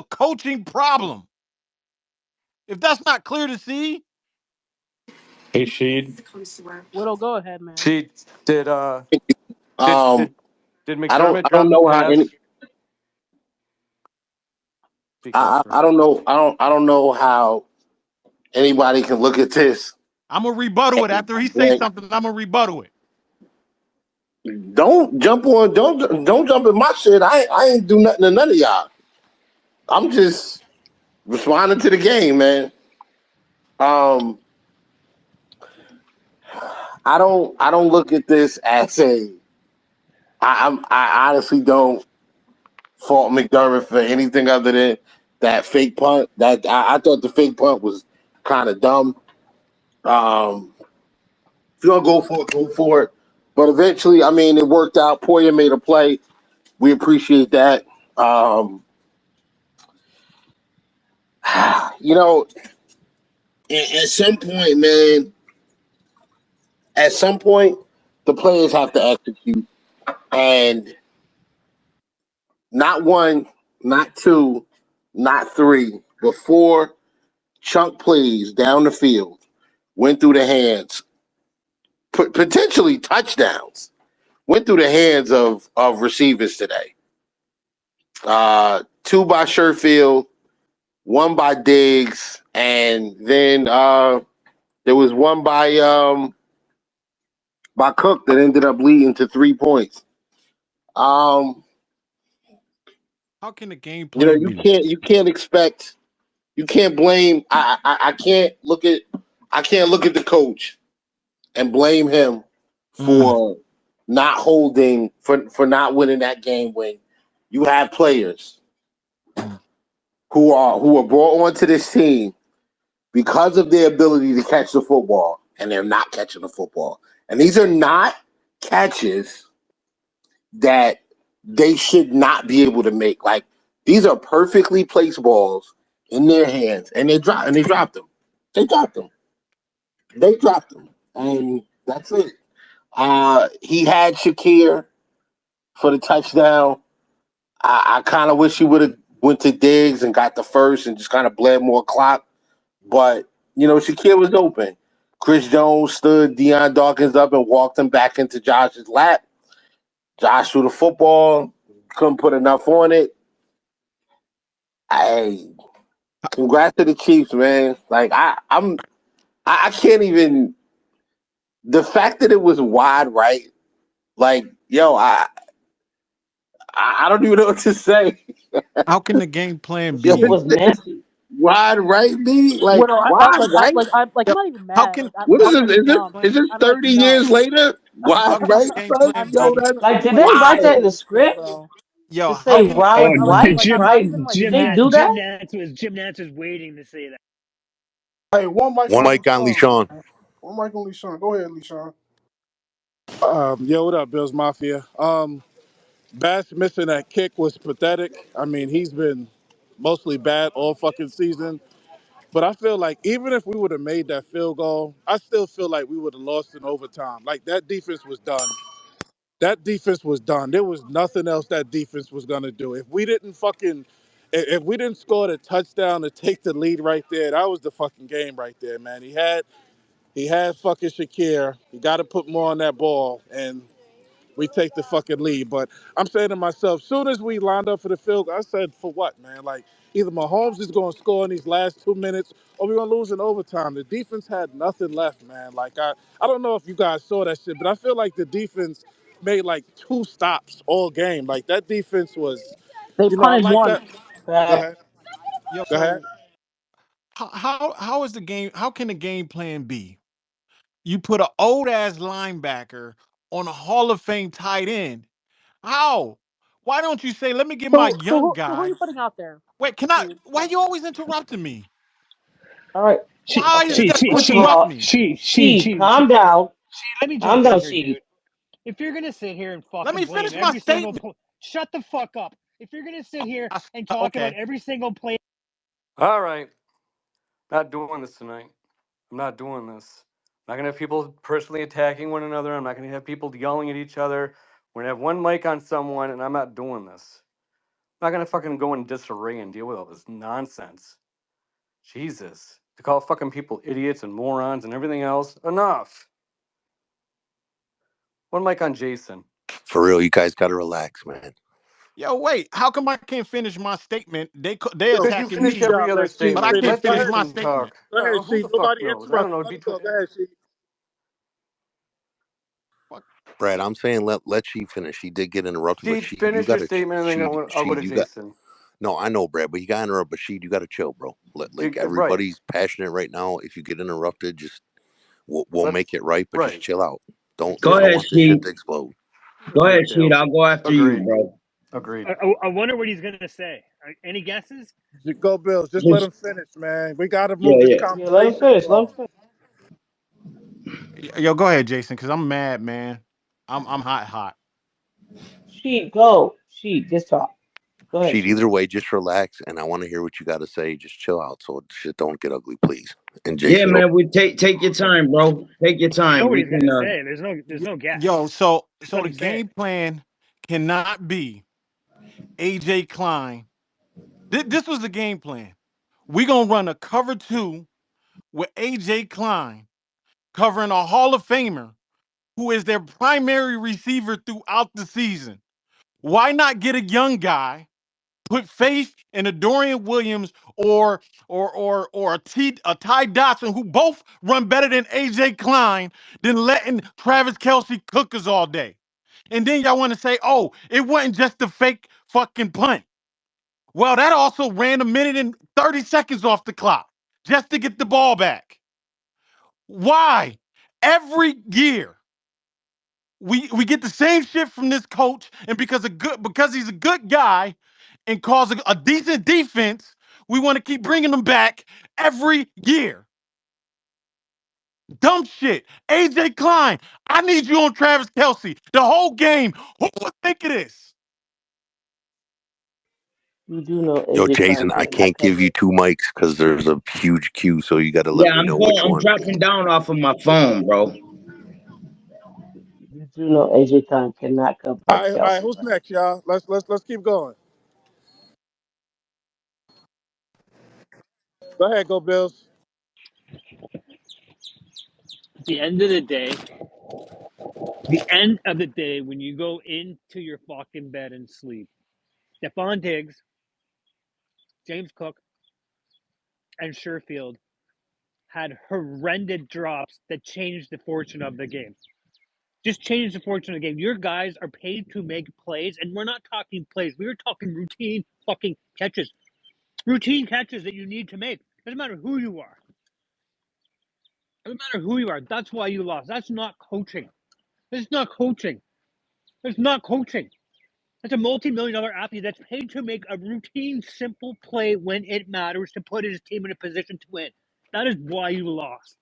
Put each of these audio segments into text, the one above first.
coaching problem. If that's not clear to see, Hey, Sheed. Whittle, go ahead, man. Sheed, did uh did Um, did did I McDermott don't drop a know how any. pass? Because I don't know. I don't know how anybody can look at this. I'm gonna rebuttal it. After he says Like, something, I'm gonna rebuttal it. don't jump on. Don't jump in my shit. I ain't do nothing to none of y'all. I'm just responding to the game, man. Um, I don't look at this as a. I honestly don't fault McDermott for anything other than that fake punt. That I thought the fake punt was kind of dumb. Um, if you're gonna go for it, go for it. But eventually, I mean, it worked out. Poyer made a play. We appreciate that. Um, you know, at some point, man, at some point, the players have to execute. And not one, not two, not three, but four chunk plays down the field went through the hands, potentially touchdowns, went through the hands of receivers today. Two by Sherfield, one by Diggs, and then there was one by Cook that ended up leading to 3 points. Um, How can the game you know, plan be? you can't expect, you can't blame. I I can't look at the coach and blame him Mm. for not holding for not winning that game when you have players Mm. who are brought onto this team because of their ability to catch the football, and they're not catching the football. And these are not catches that they should not be able to make. Like, these are perfectly placed balls in their hands, and they dropped them. They dropped them. They dropped them, and that's it. He had Shakir for the touchdown. I kind of wish he would have went to Diggs and got the first and just kind of bled more clock. But, you know, Shakir was open. Chris Jones stood Deion Dawkins up and walked him back into Josh's lap. Josh threw the football, couldn't put enough on it. I congrats to the Chiefs, man. Like I can't even the fact that it was wide right, like, yo, I don't even know what to say. How can the game plan Yo, Shit be? was nasty. wide right, B? Like, Whittle, wide right? I'm Yep. not even How mad. can What is how it? can the game Is plan? this I'm like 30 years numb. later? Wide How can the right, game son? plan Yo, be? that's Like, did they write that in the wild. script Bro. Yo, to how say can ride Oh, right, I'm not right? even like Did they do Jim that? Nance was waiting to say that. Hey, one mic One on mic on LeSean. LeSean. One mic on LeSean. Go ahead, LeSean. Yo, what up, Bills Mafia? Bass missing that kick was pathetic. I mean, he's been mostly bad all fucking season. But I feel like even if we would have made that field goal, I still feel like we would have lost in overtime. Like, that defense was done. That defense was done. There was nothing else that defense was gonna do. If we didn't score the touchdown to take the lead right there, that was the fucking game right there, man. He had fucking Shakir. He got to put more on that ball, and we take the fucking lead. But I'm saying to myself, soon as we lined up for the field, I said, for what, man? Like, either Mahomes is going to score in these last 2 minutes or we're going to lose in overtime. The defense had nothing left, man. Like, I don't know if you guys saw that shit, but I feel like the defense made like two stops all game. Like, that defense was, They I punted like one. that. Go Facts. ahead. yo? Go ahead. So how is the game? How can the game plan be? You put an old ass linebacker on a Hall of Fame tight end. How? Why don't you say, let me get my young So who are you guy? putting out there? Wait, can I? Why you always interrupting me? All right. She, Why is Okay. she, that she, you First of she, interrupt all, me? Sheik, she. calm down. Let me Calm jump in down, here, Sheik. dude. If you're gonna sit here and Let fucking me blame finish my every single, statement. shut the fuck up. If you're gonna sit here and talk about Okay. every single play. all right, not doing this tonight. I'm not doing this. I'm not gonna have people personally attacking one another. I'm not gonna have people yelling at each other. We're gonna have one mic on someone, and I'm not doing this. I'm not gonna fucking go in disarray and deal with all this nonsense. Jesus. To call fucking people idiots and morons and everything else. Enough. One mic on Jason. For real, you guys got to relax, man. Yo, wait. How come I can't finish my statement? They Yo, Because you attacking sheet, finish me, every y'all. other Let Sheet but I statement. finish. can't Let Go finish ahead, my Jason Sheet. statement. talk. Go ahead, Who Sheet. the fuck Nobody knows? I don't know. interrupted you, so go ahead, Sheet. Fuck. Brad, I'm saying let she finish. She did get interrupted, but Sheet, she you finish your got to statement and then I'll go she to you got Jason. no. I know, Brad, but you got to interrupt. But she you got to chill, bro. Like Right. everybody's passionate right now. If you get interrupted, just we'll Let's. make it right, but just Right. chill out. Don't Go I don't ahead, want this shit Sheet. to explode. Go Agreed, ahead, Sheet. Dale. I'll go after you, Agreed. bro. Agreed. I wonder what he's gonna say. Any guesses? Just go, Bills. Just let him Just finish, man. We got to yeah, move this yeah. Yeah, let him conversation finish. Let him along. finish. Yo, go ahead, Jason, because I'm mad, man. I'm hot, hot. Sheep, go. Sheep, just talk. Go ahead, She Sheep. either way, just relax, and I want to hear what you got to say. Just chill out, so shit don't get ugly, please. And Yeah, Jason, go. man. We take your time, bro. Take your I know time. what We he's can. gonna say. There's no Yo, guess. Just so let the him say it. game plan cannot be AJ Klein. This was the game plan. We gonna run a cover two with AJ Klein covering a Hall of Famer who is their primary receiver throughout the season. Why not get a young guy, put faith in a Dorian Williams or a Ty Dotson who both run better than AJ Klein than letting Travis Kelsey cook us all day. And then y'all want to say, oh, it wasn't just a fake fucking punt. Well, that also ran a minute and 30 seconds off the clock just to get the ball back. Why? Every year we get the same shit from this coach, and because he's a good guy and calls a decent defense, we want to keep bringing him back every year. Dumb shit. AJ Klein, I need you on Travis Kelsey the whole game. Who would think of this? You do know Yo, AJ Klein Jason, I cannot can't give you cover. two mics because there's a huge queue, so you got to let Yeah, me I'm know going. which I'm one. dropping down off of my phone, bro. You do know AJ Klein cannot cover All right. Kelsey, Who's right? next, y'all? Let's keep going. Go ahead, go Bills. At the end of the day, the end of the day, when you go into your fucking bed and sleep, Stephon Diggs, James Cook, and Sherfield had horrendous drops that changed the fortune of the game. Just changed the fortune of the game. Your guys are paid to make plays, and we're not talking plays. We're talking routine fucking catches. Routine catches that you need to make. Doesn't matter who you are. Doesn't matter who you are. That's why you lost. That's not coaching. That's not coaching. That's not coaching. That's a multi-million dollar athlete that's paid to make a routine, simple play when it matters to put his team in a position to win. That is why you lost.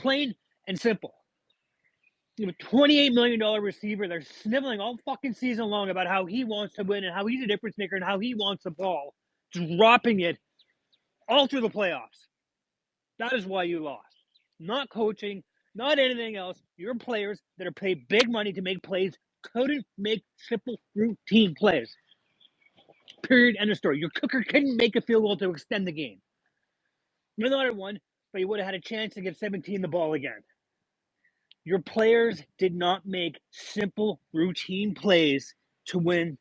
Plain and simple. You have a $28 million receiver that's sniveling all fucking season long about how he wants to win and how he's a difference maker and how he wants the ball, dropping it all through the playoffs. That is why you lost. Not coaching, not anything else. Your players that are paid big money to make plays couldn't make simple routine plays. Period. End of story. Your cooker couldn't make a field goal to extend the game. You thought it won, but you would have had a chance to give 17 the ball again. Your players did not make simple routine plays to win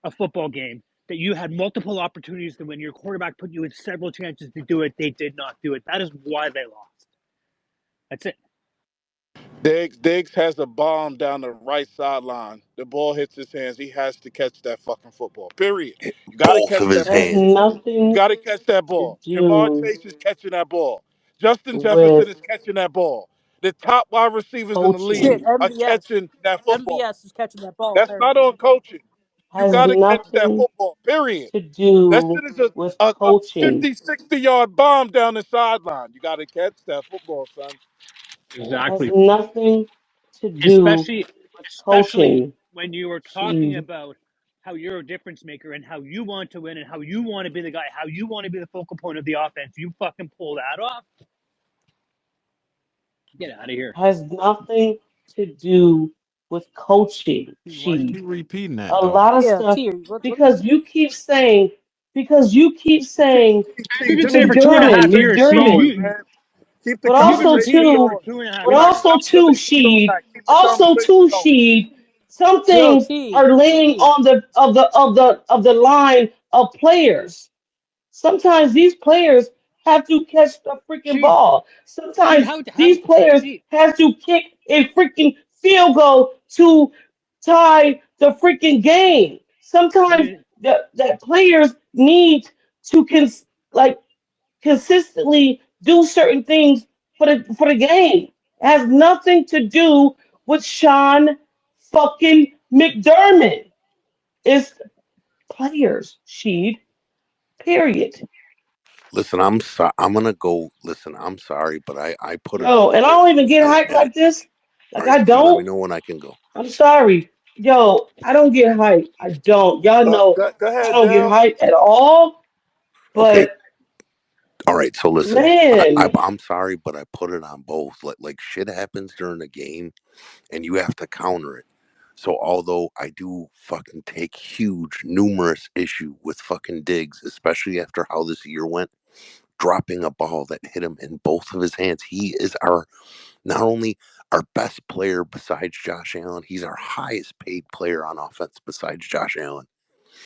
a football game that you had multiple opportunities to win. Your quarterback put you in several chances to do it. They did not do it. That is why they lost. That's it. Diggs has a bomb down the right sideline. The ball hits his hands. He has to catch that fucking football. Period. You got to Both of catch his that Has ball. hands. You nothing got to catch that to ball. Jamar do Chase is catching that ball. Justin Jefferson with is catching that ball. The top wide receivers in the Shit, league coaching. are MVS. catching that football. MVS is catching that ball, That's not apparently. on coaching. You Has got to catch that nothing football. Period. to That do shit is with a coaching. 50, 60-yard bomb down the sideline. You got to catch that football, son. Has Exactly. nothing to do Especially, with especially coaching. when you were talking Sheed about how you're a difference maker and how you want to win and how you want to be the guy, how you want to be the focal point of the offense. You fucking pull that off. Get out of here. has nothing to do with coaching, Why you Sheed. keep repeating that A though? lot of Yeah, stuff T. What is because you keep saying See, You've been just saying it for keep two and a telling half McDermott, years, the Sheed. story, McDermott. man. Keep the But You've been also conversation repeating it for too, going. two and a half but We're not years. also jumping to too, the Sheed. throwback. Keep the Also conversation too, going. Sheed. Some Yo, things T. are laying T. on the line of players. Sometimes these players have to catch the freaking Sheed, ball. Sheed, Sometimes these players Sheed, have to kick a freaking field goal to tie the freaking game. Sometimes Sheed, that players need to like consistently do certain things for the game. It has nothing to do with Sean fucking McDermott. It's players, Sheed. Period. Listen, I'm sorry. I'm gonna go. Listen, I'm sorry, but I put it Yo, on and I don't both. even get I hyped admit it. like this. All Like right, I T, let me don't. know when I can go. I'm sorry. Yo, I don't get hyped. I don't. Y'all know Go I ahead, don't get Dale. hyped at all. Okay. But All right. So listen, man, I'm sorry, but I put it on both. Like shit happens during the game, and you have to counter it. So although I do fucking take huge, numerous issue with fucking Diggs, especially after how this year went, dropping a ball that hit him in both of his hands. He is our not only our best player besides Josh Allen, he's our highest paid player on offense besides Josh Allen.